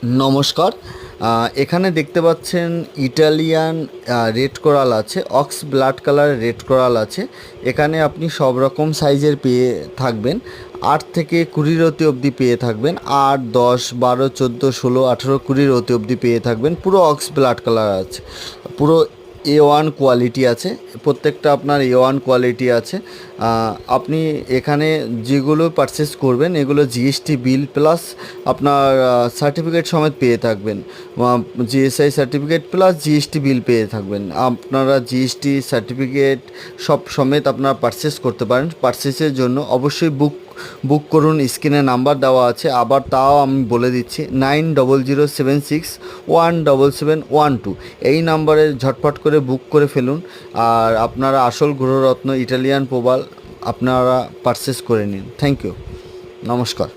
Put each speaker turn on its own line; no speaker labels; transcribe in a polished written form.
নমস্কার। এখানে দেখতে পাচ্ছেন ইটালিয়ান রেড কোরাল আছে, ox blood colour red coral আছে। এখানে আপনি সব রকম সাইজের পেয়ে থাকবেন। 8 থেকে 20 রতি অবধি পেয়ে থাকবেন। 8, 10, 12, 14, 16, 18, 20 রতি অবধি পেয়ে থাকবেন। পুরো অক্স ব্লাড কালার আছে, পুরো A1 কোয়ালিটি আছে, প্রত্যেকটা আপনার A1 কোয়ালিটি আছে। আপনি এখানে যেগুলো পারচেস করবেন এগুলো জিএসটি বিল প্লাস আপনার সার্টিফিকেট সমেত পেয়ে থাকবেন। GSI certificate plus GST bill পেয়ে থাকবেন। আপনারা জিএসটি সার্টিফিকেট সব সমেত আপনারা পারচেস করতে পারেন। পারচেসের জন্য অবশ্যই বুক করুন, স্ক্রিনে নাম্বার দেওয়া আছে। আবার তাও আমি বলে দিচ্ছি 9007617712, এই নাম্বারে ঝটপট করে বুক করে ফেলুন। আর আপনারা আসল গ্রহরত্ন ইটালিয়ান প্রবাল আপনারা পারচেস করে নিন। থ্যাংক ইউ, নমস্কার।